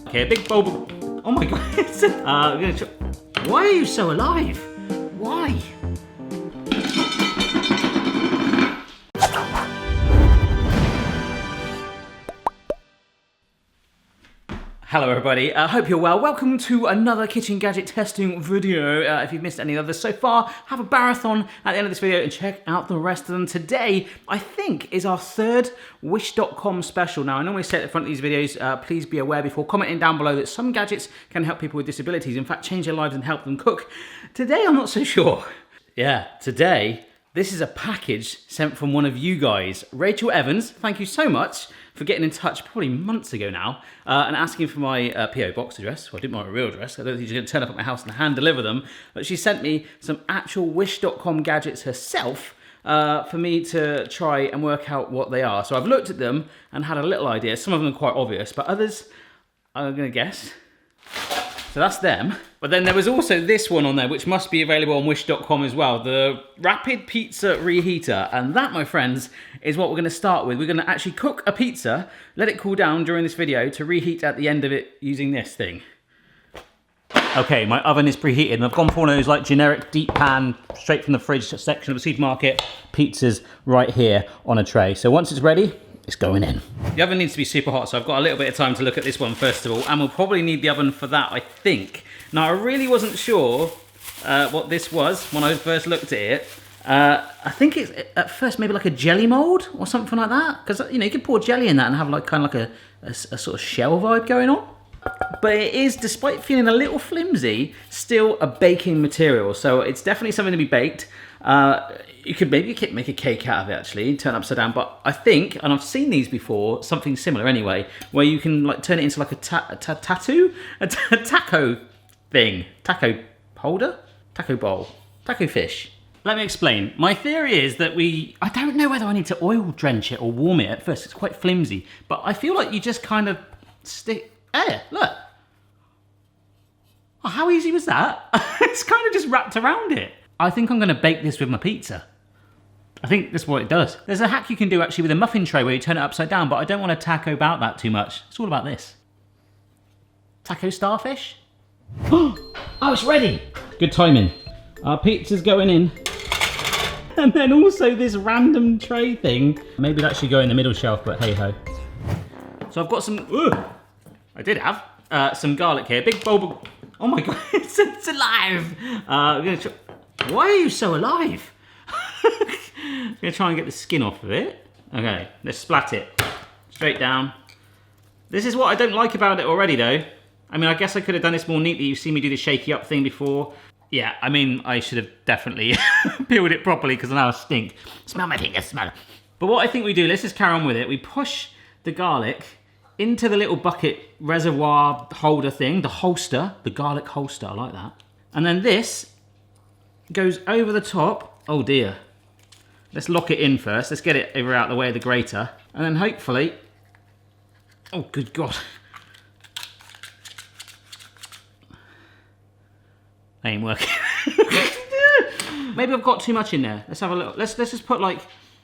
Okay, a big bulb of... Oh my god. I'm gonna try... Why are you so alive? Why? Hello everybody, I hope you're well. Welcome to another kitchen gadget testing video. If you've missed any others so far, have a marathon at the end of this video and check out the rest of them. Today, I think, is our third Wish.com special. Now, I normally say at the front of these videos, please be aware before commenting down below that some gadgets can help people with disabilities, in fact, change their lives and help them cook. Today, I'm not so sure. Yeah, today, this is a package sent from one of you guys. Rachel Evans, thank you so much for getting in touch probably months ago now and asking for my PO box address. Well, I didn't want my real address. I don't think she's going to turn up at my house and hand deliver them. But she sent me some actual Wish.com gadgets herself for me to try and work out what they are. So I've looked at them and had a little idea. Some of them are quite obvious, but others I'm going to guess. So that's them. But then there was also this one on there, which must be available on Wish.com as well. The Rapid Pizza Reheater. And that, my friends, is what we're going to start with. We're going to actually cook a pizza, let it cool down during this video to reheat at the end of it using this thing. Okay, my oven is preheated. And I've gone for one of those like generic deep pan, straight from the fridge section of a supermarket. Pizzas right here on a tray. So once it's ready, it's going in. The oven needs to be super hot, so I've got a little bit of time to look at this one first of all, and we'll probably need the oven for that, I think. Now, I really wasn't sure what this was when I first looked at it. I think it's at first maybe like a jelly mold or something like that, because you know you could pour jelly in that and have like kind of like a sort of shell vibe going on. But it is, despite feeling a little flimsy, still a baking material, so it's definitely something to be baked. You could maybe make a cake out of it actually, turn it upside down, but I think, and I've seen these before, something similar anyway, where you can like turn it into like a taco thing, taco holder, taco bowl, taco fish. Let me explain. My theory is that I don't know whether I need to oil drench it or warm it at first, it's quite flimsy, but I feel like you just kind of stick, look. Oh, how easy was that? It's kind of just wrapped around it. I think I'm going to bake this with my pizza. I think that's what it does. There's a hack you can do actually with a muffin tray where you turn it upside down, but I don't want to taco about that too much. It's all about this. Taco starfish. Oh, it's ready. Good timing. Our pizza's going in. And then also this random tray thing. Maybe that should go in the middle shelf, but hey ho. So I've got some, I did have some garlic here. Big bulb of, oh my God, it's alive. I'm gonna try, why are you so alive? I'm gonna try and get the skin off of it. Okay, let's splat it straight down. This is what I don't like about it already though. I mean, I guess I could have done this more neatly. You've seen me do the shaky up thing before. Yeah, I mean, I should have definitely peeled it properly because now I stink. Smell my fingers, smell it. But what I think we do, let's just carry on with it. We push the garlic into the little bucket reservoir holder thing, the holster, the garlic holster, I like that. And then this goes over the top. Oh dear. Let's lock it in first. Let's get it over out the way of the grater. And then hopefully, oh good God. That ain't working. Maybe I've got too much in there. Let's have a look. Let's just put like,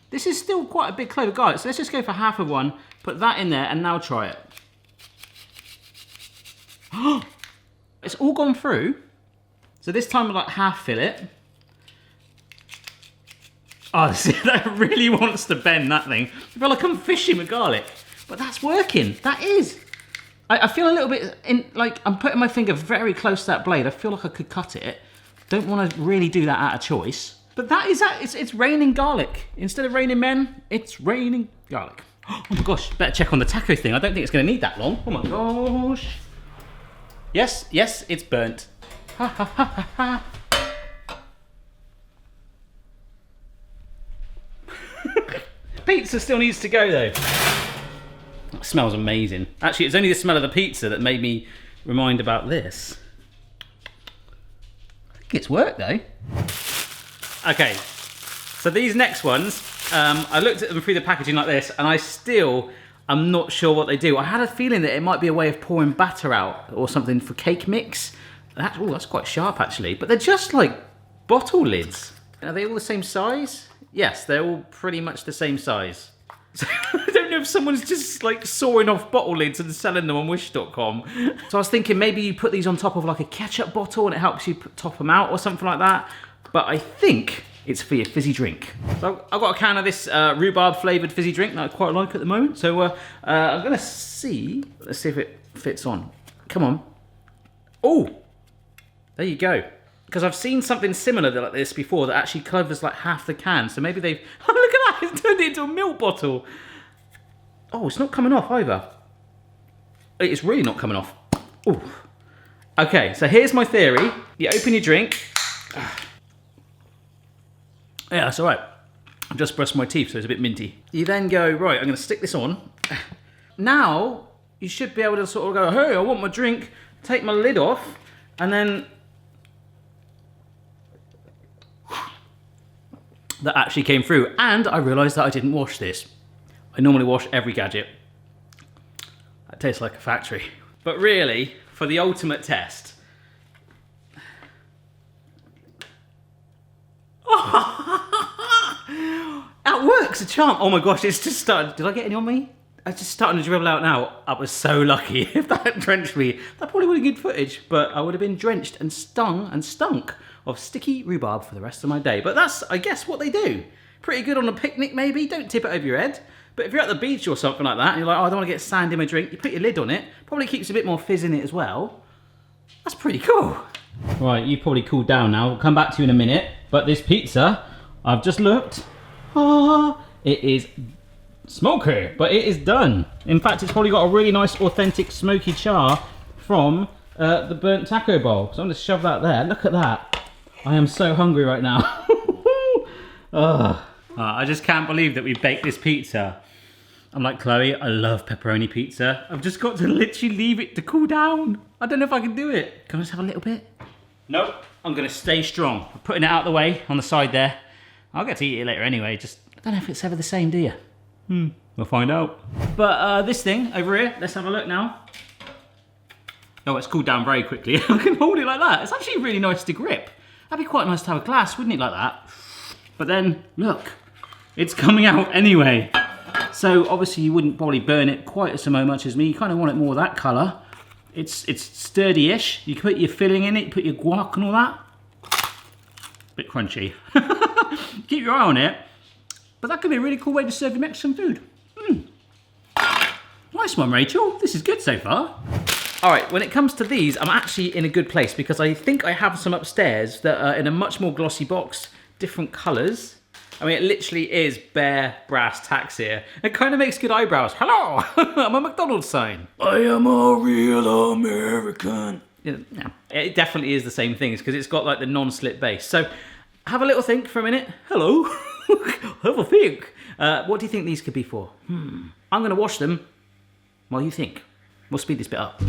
this is still quite a big clove of garlic. So let's just go for half of one, put that in there and now try it. It's all gone through. So this time I'll like half fill it. Oh, see, that really wants to bend, that thing. I feel like I'm fishing with garlic, but that's working. That is. I feel a little bit, like I'm putting my finger very close to that blade. I feel like I could cut it. Don't want to really do that out of choice. But that is that. It's raining garlic. Instead of raining men, it's raining garlic. Oh my gosh, better check on the taco thing. I don't think it's going to need that long. Oh my gosh. Yes, yes, it's burnt. Ha ha ha ha ha. Pizza still needs to go though. It smells amazing. Actually, it's only the smell of the pizza that made me remind about this. I think it's worked though. Okay, so these next ones, I looked at them through the packaging like this and I still am not sure what they do. I had a feeling that it might be a way of pouring batter out or something for cake mix. That's quite sharp actually, but they're just like bottle lids. Are they all the same size? Yes, they're all pretty much the same size. So I don't know if if someone's just like sawing off bottle lids and selling them on wish.com. So I was thinking maybe you put these on top of like a ketchup bottle and it helps you top them out or something like that. But I think it's for your fizzy drink. So I've got a can of this rhubarb flavoured fizzy drink that I quite like at the moment. So I'm gonna see, let's see if it fits on. Come on. Oh, there you go. Because I've seen something similar like this before that actually covers like half the can. So maybe they've, oh look at that, it's turned it into a milk bottle. Oh, it's not coming off either. It's really not coming off. Ooh. Okay, so here's my theory. You open your drink. Yeah, that's all right. I've just brushed my teeth, so it's a bit minty. You then go, right, I'm gonna stick this on. Now, you should be able to sort of go, hey, I want my drink, take my lid off, and then that actually came through. And I realized that I didn't wash this. I normally wash every gadget. That tastes like a factory. But really, for the ultimate test, that works a charm. Oh my gosh, it's just started. Did I get any on me? It's just starting to dribble out now. I was so lucky. If that drenched me, that probably would have been good footage, but I would have been drenched and stung and stunk of sticky rhubarb for the rest of my day. But that's, I guess, what they do. Pretty good on a picnic maybe. Don't tip it over your head. But if you're at the beach or something like that, and you're like, oh, I don't want to get sand in my drink, you put your lid on it. Probably keeps a bit more fizz in it as well. That's pretty cool. Right, you've probably cooled down now. We'll come back to you in a minute. But this pizza, I've just looked. It is smoky, but it is done. In fact, it's probably got a really nice authentic smoky char from the burnt taco bowl. So I'm going to shove that there. Look at that. I am so hungry right now. I just can't believe that we baked this pizza. I'm like, Chloe, I love pepperoni pizza. I've just got to literally leave it to cool down. I don't know if I can do it. Can I just have a little bit? Nope, I'm going to stay strong. I'm putting it out of the way on the side there. I'll get to eat it later anyway. Just, I don't know if it's ever the same, do you? We'll find out. But this thing over here, let's have a look now. Oh, it's cooled down very quickly. I can hold it like that. It's actually really nice to grip. That'd be quite nice to have a glass, wouldn't it, like that? But then, look, it's coming out anyway. So obviously you wouldn't probably burn it quite so much as me. You kind of want it more that colour. It's sturdy-ish. You can put your filling in it, put your guac and all that. Bit crunchy. Keep your eye on it. But that could be a really cool way to serve your Mexican food. Nice one, Rachel. This is good so far. All right, when it comes to these, I'm actually in a good place because I think I have some upstairs that are in a much more glossy box, different colours. I mean, it literally is bare brass tacks here. It kind of makes good eyebrows. Hello, I'm a McDonald's sign. I am a real American. Yeah, it definitely is the same thing because it's got like the non-slip base. So have a little think for a minute. Hello, have a think. What do you think these could be for? I'm going to wash them while you think. We'll speed this bit up.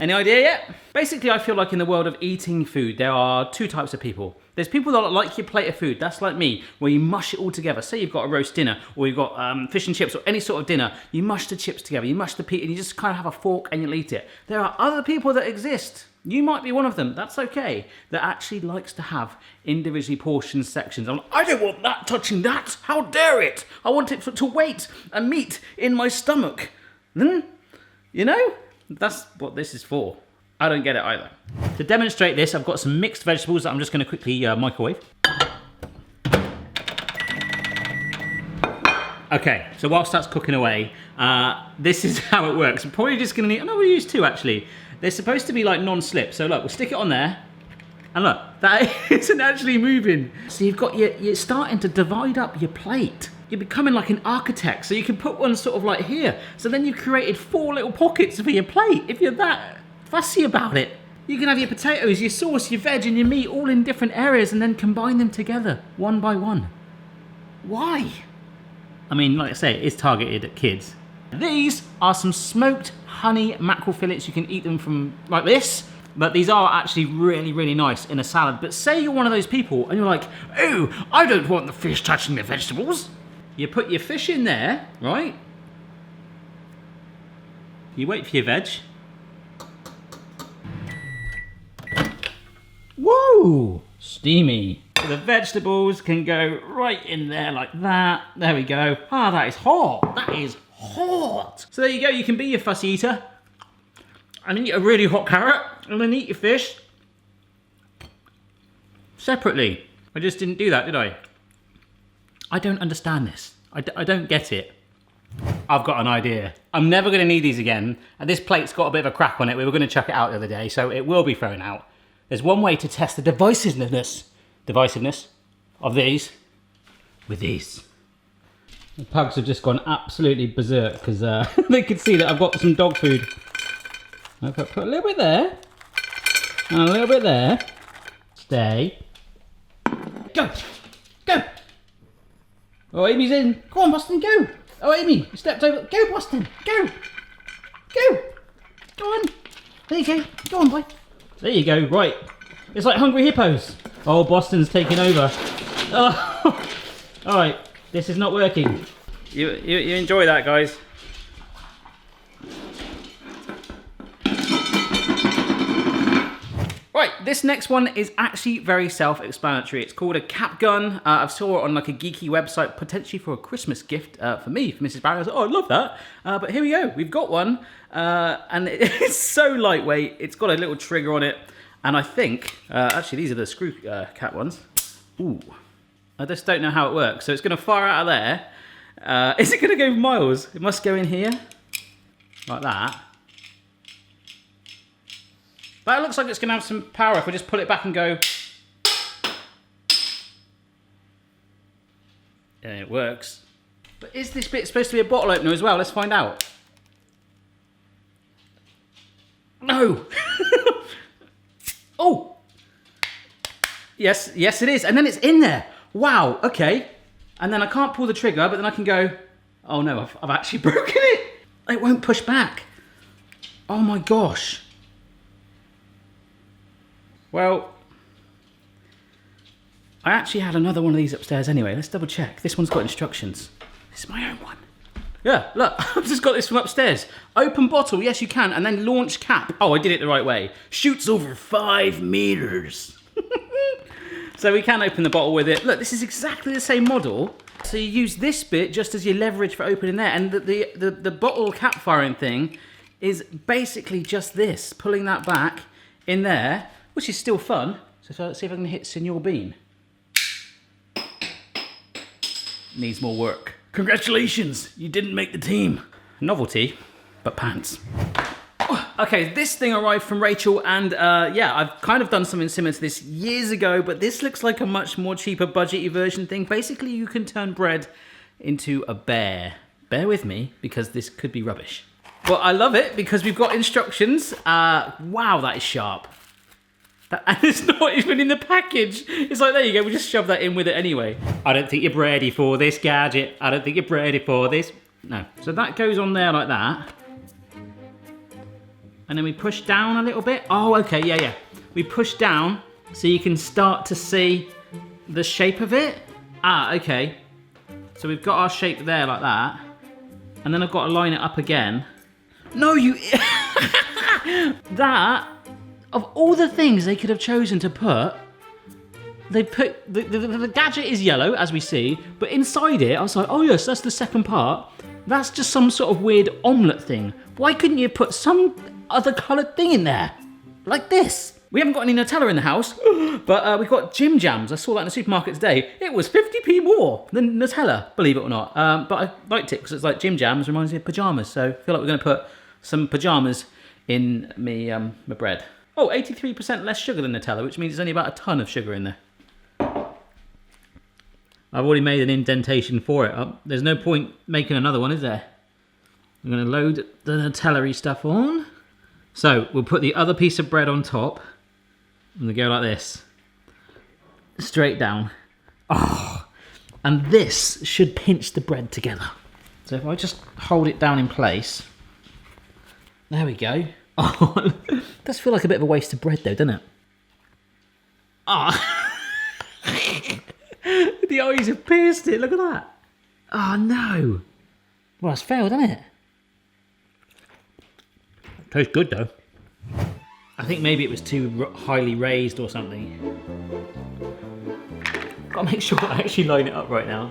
Any idea yet? Basically, I feel like in the world of eating food, there are two types of people. There's people that like your plate of food. That's like me, where you mush it all together. Say you've got a roast dinner, or you've got fish and chips, or any sort of dinner. You mush the chips together, you mush the pita, and you just kind of have a fork and you'll eat it. There are other people that exist. You might be one of them. That's okay. That actually likes to have individually portioned sections. I'm like, I don't want that touching that. How dare it? I want it to wait and meet in my stomach. You know? That's what this is for. I don't get it either. To demonstrate this, I've got some mixed vegetables that I'm just going to quickly microwave. Okay, so whilst that's cooking away, this is how it works. I'm probably just going to need, I'm going to use two actually. They're supposed to be like non-slip. So look, we'll stick it on there. And look, that isn't actually moving. So you've got you're starting to divide up your plate. You're becoming like an architect. So you can put one sort of like here. So then you've created 4 little pockets for your plate. If you're that fussy about it. You can have your potatoes, your sauce, your veg and your meat all in different areas and then combine them together one by one. Why? I mean, like I say, it's targeted at kids. These are some smoked honey mackerel fillets. You can eat them from like this, but these are actually really, really nice in a salad. But say you're one of those people and you're like, oh, I don't want the fish touching the vegetables. You put your fish in there, right? You wait for your veg. Whoa, steamy. So the vegetables can go right in there like that. There we go. Ah, that is hot. That is hot. So there you go. You can be your fussy eater and eat a really hot carrot and then eat your fish separately. I just didn't do that, did I? I don't understand this. I don't get it. I've got an idea. I'm never going to need these again. And this plate's got a bit of a crack on it. We were going to chuck it out the other day, so it will be thrown out. There's one way to test the divisiveness of these with these. The pugs have just gone absolutely berserk because they can see that I've got some dog food. I've put a little bit there and a little bit there. Stay. Go! Go! Oh, Amy's in. Go on, Boston, go! Oh, Amy, you stepped over. Go, Boston, go! Go! Go on. There you go. Go on, boy. There you go, right. It's like hungry hippos. Oh, Boston's taking over. Oh. All right, this is not working. You enjoy that, guys. Right, this next one is actually very self-explanatory. It's called a cap gun. I saw it on like a geeky website, potentially for a Christmas gift for me, for Mrs. Barry. I was like, oh, I love that. But here we go, we've got one. And it's so lightweight. It's got a little trigger on it. And I think, actually these are the screw cap ones. Ooh, I just don't know how it works. So it's gonna fire out of there. Is it gonna go miles? It must go in here, like that. That looks like it's going to have some power if we just pull it back and go. Yeah, it works. But is this bit supposed to be a bottle opener as well? Let's find out. No! Oh! Yes, yes it is. And then it's in there. Wow, okay. And then I can't pull the trigger, but then I can go, oh no, I've actually broken it. It won't push back. Oh my gosh. Well, I actually had another one of these upstairs anyway. Let's double check. This one's got instructions. This is my own one. Yeah, look, I've just got this from upstairs. Open bottle, yes you can, and then launch cap. Oh, I did it the right way. Shoots over 5 meters. So we can open the bottle with it. Look, this is exactly the same model. So you use this bit just as your leverage for opening there, and the bottle cap firing thing is basically just this, pulling that back in there, which is still fun. So let's see if I can hit Senor Bean. Needs more work. Congratulations, you didn't make the team. Novelty, but pants. Okay, this thing arrived from Rachel, and yeah, I've kind of done something similar to this years ago, but this looks like a much more cheaper, budgety version thing. Basically, you can turn bread into a bear. Bear with me, because this could be rubbish. But I love it, because we've got instructions. Wow, that is sharp. And it's not even in the package. It's like, there you go, we just shove that in with it anyway. I don't think you're ready for this gadget. I don't think you're ready for this. No. So that goes on there like that. And then we push down a little bit. Oh, okay, yeah. We push down so you can start to see the shape of it. Ah, okay. So we've got our shape there like that. And then I've got to line it up again. No, you... That... Of all the things they could have chosen to put, they put, the gadget is yellow, as we see, but inside it, I was like, oh yes, that's the second part. That's just some sort of weird omelette thing. Why couldn't you put some other coloured thing in there? Like this. We haven't got any Nutella in the house, but we've got Jim Jams. I saw that in the supermarket today. It was 50p more than Nutella, believe it or not. But I liked it because it's like Jim Jams reminds me of pyjamas, so I feel like we're going to put some pyjamas in my bread. Oh, 83% less sugar than Nutella, which means there's only about a ton of sugar in there. I've already made an indentation for it. There's no point making another one, is there? I'm going to load the Nutella-y stuff on. So we'll put the other piece of bread on top. And we go like this. Straight down. Oh, and this should pinch the bread together. So if I just hold it down in place. There we go. Oh, it does feel like a bit of a waste of bread though, doesn't it? Ah, oh. The eyes have pierced it, look at that. Oh no. Well, it's failed, hasn't it? Tastes good though. I think maybe it was too highly raised or something. Gotta make sure I actually line it up right now.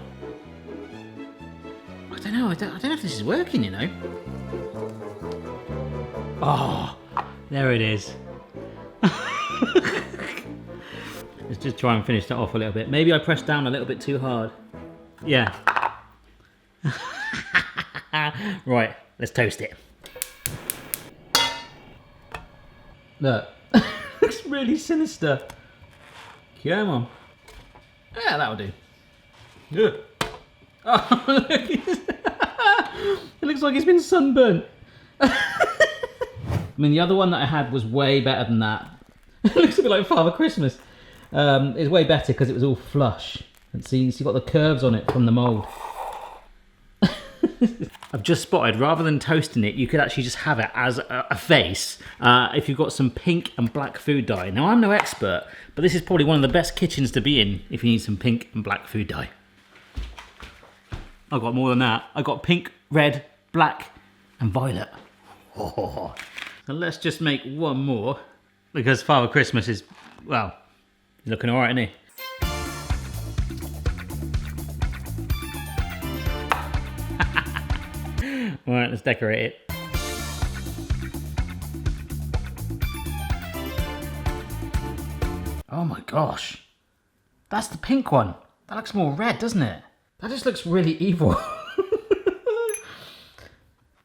I don't know if this is working, you know. Oh, there it is. Let's just try and finish that off a little bit. Maybe I pressed down a little bit too hard. Yeah. Right, let's toast it. Look, looks really sinister. Come on. Yeah, that'll do. Good. Oh, look, it looks like it's been sunburnt. I mean, the other one that I had was way better than that. It looks a bit like Father Christmas. It's way better because it was all flush. And see, you've got the curves on it from the mould. I've just spotted, rather than toasting it, you could actually just have it as a face if you've got some pink and black food dye. Now, I'm no expert, but this is probably one of the best kitchens to be in if you need some pink and black food dye. I've got more than that. I've got pink, red, black, and violet. Oh. So let's just make one more, because Father Christmas is, well, he's looking all right, isn't he? All right, let's decorate it. Oh my gosh. That's the pink one. That looks more red, doesn't it? That just looks really evil.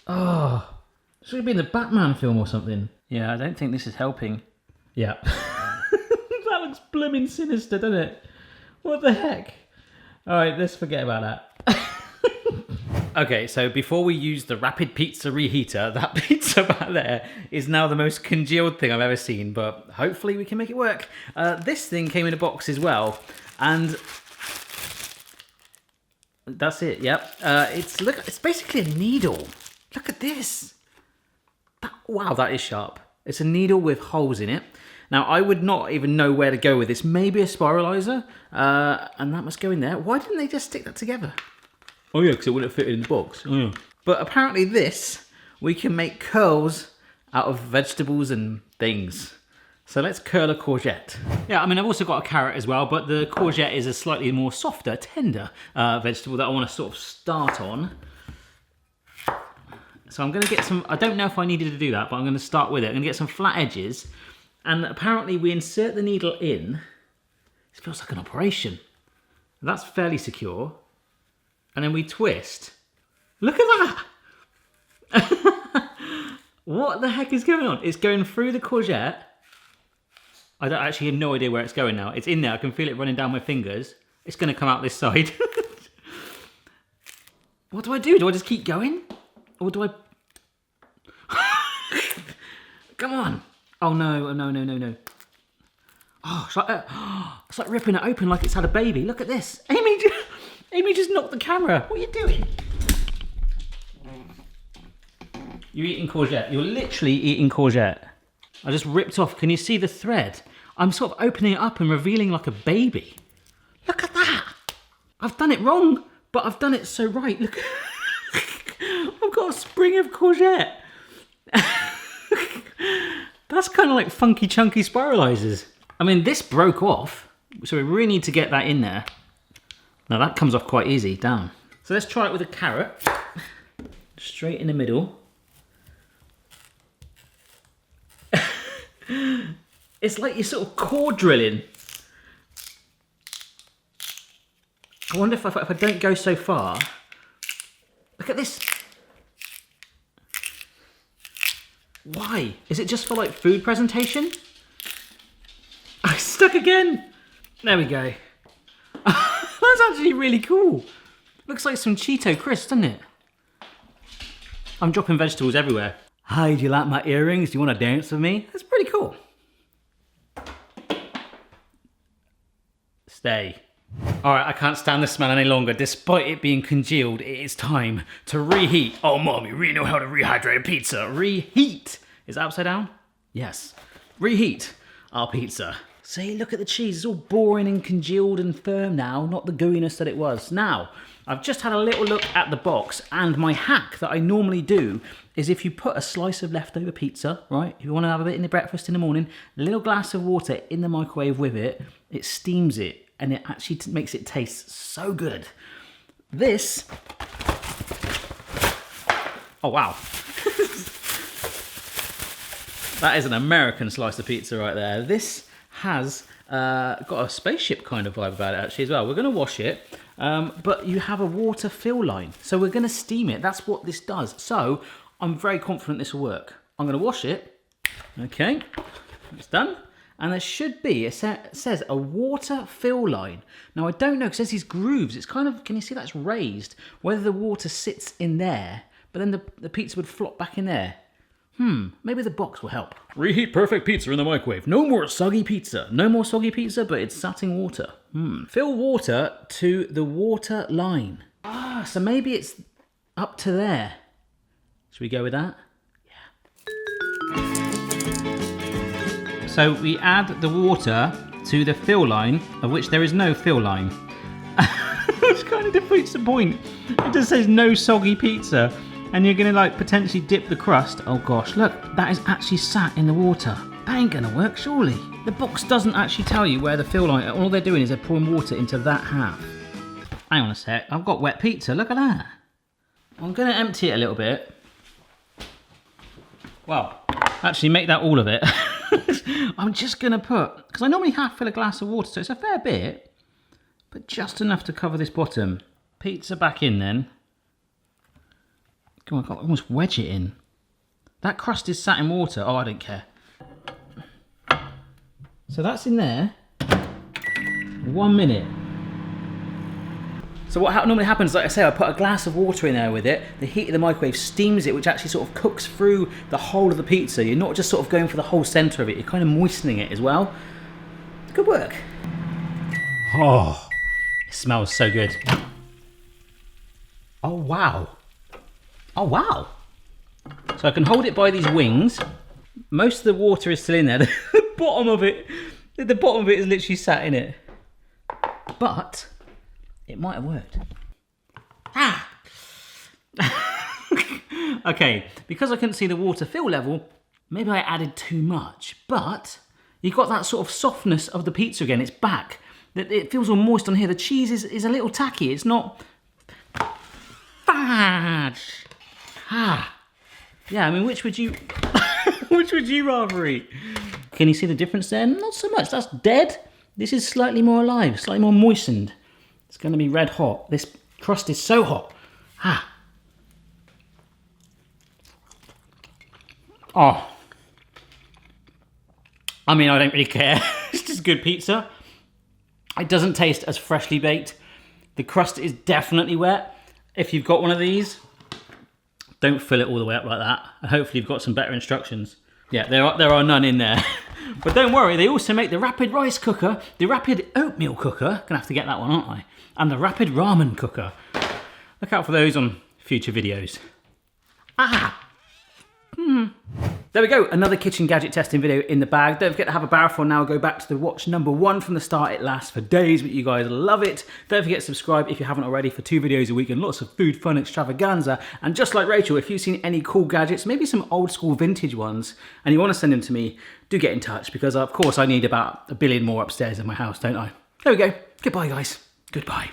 Oh, should have been the Batman film or something. Yeah, I don't think this is helping. Yeah. That looks blooming sinister, doesn't it? What the heck? All right, let's forget about that. Okay, so before we use the rapid pizza reheater, that pizza back there is now the most congealed thing I've ever seen, but hopefully we can make it work. This thing came in a box as well, and that's it, yep. It's basically a needle. Look at this. Wow, that is sharp. It's a needle with holes in it. Now, I would not even know where to go with this. Maybe a spiralizer, and that must go in there. Why didn't they just stick that together? Oh yeah, because it wouldn't fit in the box. Oh, yeah. But apparently this, we can make curls out of vegetables and things. So let's curl a courgette. Yeah, I mean, I've also got a carrot as well, but the courgette is a slightly more softer, tender vegetable that I want to sort of start on. So I'm going to get some, I don't know if I needed to do that, but I'm going to start with it. I'm going to get some flat edges. And apparently we insert the needle in. This feels like an operation. That's fairly secure. And then we twist. Look at that! What the heck is going on? It's going through the courgette. I don't actually have no idea where it's going now. It's in there. I can feel it running down my fingers. It's going to come out this side. What do I do? Do I just keep going? Or do I... Come on. Oh no, no, no, no, no. Oh, it's like ripping it open like it's had a baby. Look at this. Amy just knocked the camera. What are you doing? You're eating courgette. You're literally eating courgette. I just ripped off. Can you see the thread? I'm sort of opening it up and revealing like a baby. Look at that. I've done it wrong, but I've done it so right. Look. I've got a spring of courgette. That's kind of like funky chunky spiralizers. I mean, this broke off, so we really need to get that in there. Now that comes off quite easy, down. So let's try it with a carrot. Straight in the middle. It's like you're sort of core drilling. I wonder if I don't go so far. Look at this. Why? Is it just for like food presentation? I stuck again. There we go. That's actually really cool. Looks like some Cheeto crisps, doesn't it? I'm dropping vegetables everywhere. Hi, do you like my earrings? Do you want to dance with me? That's pretty cool. Stay. Alright, I can't stand the smell any longer. Despite it being congealed, it is time to reheat. Oh, Mom, you really know how to rehydrate a pizza. Reheat. Is that upside down? Yes. Reheat our pizza. See, look at the cheese. It's all boring and congealed and firm now, not the gooiness that it was. Now, I've just had a little look at the box, and my hack that I normally do is if you put a slice of leftover pizza, right, if you want to have a bit in the breakfast in the morning, a little glass of water in the microwave with it, it steams it and it actually makes it taste so good. This, oh wow. That is an American slice of pizza right there. This has got a spaceship kind of vibe about it actually as well. We're gonna wash it, but you have a water fill line. So we're gonna steam it. That's what this does. So I'm very confident this will work. I'm gonna wash it. Okay, it's done. And there should be, it says a water fill line. Now I don't know, because there's these grooves. It's kind of, can you see that's raised? Whether the water sits in there, but then the pizza would flop back in there. Maybe the box will help. Reheat perfect pizza in the microwave. No more soggy pizza. No more soggy pizza, but it's sat in water. Fill water to the water line. Ah, so maybe it's up to there. Should we go with that? Yeah. So we add the water to the fill line, of which there is no fill line. Which kind of defeats the point. It just says no soggy pizza. And you're gonna like potentially dip the crust. Oh gosh, look, that is actually sat in the water. That ain't gonna work, surely. The box doesn't actually tell you where the fill line, all they're doing is they're pouring water into that half. Hang on a sec, I've got wet pizza, look at that. I'm gonna empty it a little bit. Well, actually make that all of it. I'm just gonna put, because I normally half fill a glass of water, so it's a fair bit, but just enough to cover this bottom. Pizza back in then. Come on, I can almost wedge it in. That crust is sat in water. Oh, I don't care. So that's in there. 1 minute. So what normally happens, like I say, I put a glass of water in there with it. The heat of the microwave steams it, which actually sort of cooks through the whole of the pizza. You're not just sort of going for the whole centre of it. You're kind of moistening it as well. Good work. Oh, it smells so good. Oh, wow. Oh wow! So I can hold it by these wings. Most of the water is still in there. The bottom of it is literally sat in it. But it might have worked. Ah! Okay, because I couldn't see the water fill level, maybe I added too much. But you've got that sort of softness of the pizza again. It's back. It feels all moist on here. The cheese is a little tacky. It's not fudge. Ah, yeah. I mean, which would you rather eat? Can you see the difference there? Not so much. That's dead. This is slightly more alive, slightly more moistened. It's going to be red hot. This crust is so hot. Ah. Oh. I mean, I don't really care. It's just good pizza. It doesn't taste as freshly baked. The crust is definitely wet. If you've got one of these, don't fill it all the way up like that. And hopefully you've got some better instructions. Yeah, there are none in there. But don't worry, they also make the rapid rice cooker, the rapid oatmeal cooker, gonna have to get that one, aren't I? And the rapid ramen cooker. Look out for those on future videos. Ah! There we go, another kitchen gadget testing video in the bag. Don't forget to have a marathon now. Go back to the watch #1 from the start. It lasts for days, but you guys love it. Don't forget to subscribe if you haven't already for 2 videos a week and lots of food, fun, extravaganza. And just like Rachel, if you've seen any cool gadgets, maybe some old school vintage ones, and you want to send them to me, do get in touch because of course I need about 1 billion more upstairs in my house, don't I? There we go. Goodbye, guys. Goodbye.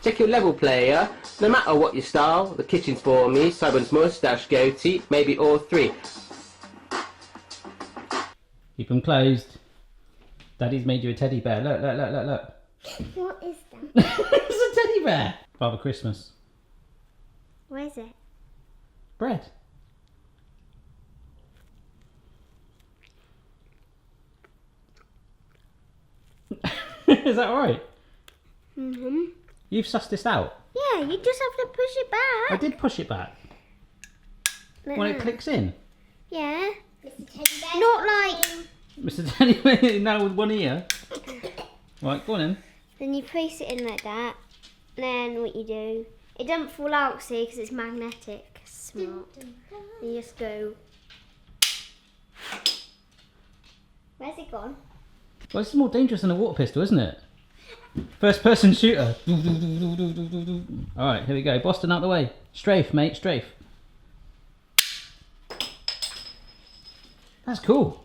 Check your level, player. No matter what your style, the kitchen's for me. Simon's moustache, goatee, maybe all 3. Keep them closed. Daddy's made you a teddy bear. Look, look, look, look, look. What is that? It's a teddy bear. Father Christmas. What is it? Bread. Is that right? Mm-hmm. You've sussed this out? Yeah, you just have to push it back. I did push it back. Like When it that. clicks in. Yeah. Mr. Teddy Bear. Not like... Mr. Teddy Bear now with one ear. Right, go on in. Then you place it in like that. And then what you do... It doesn't fall out, see, because it's magnetic. Smart. And you just go... Where's it gone? Well, this is more dangerous than a water pistol, isn't it? First person shooter. Alright, here we go. Boston out the way. Strafe, mate, strafe. That's cool.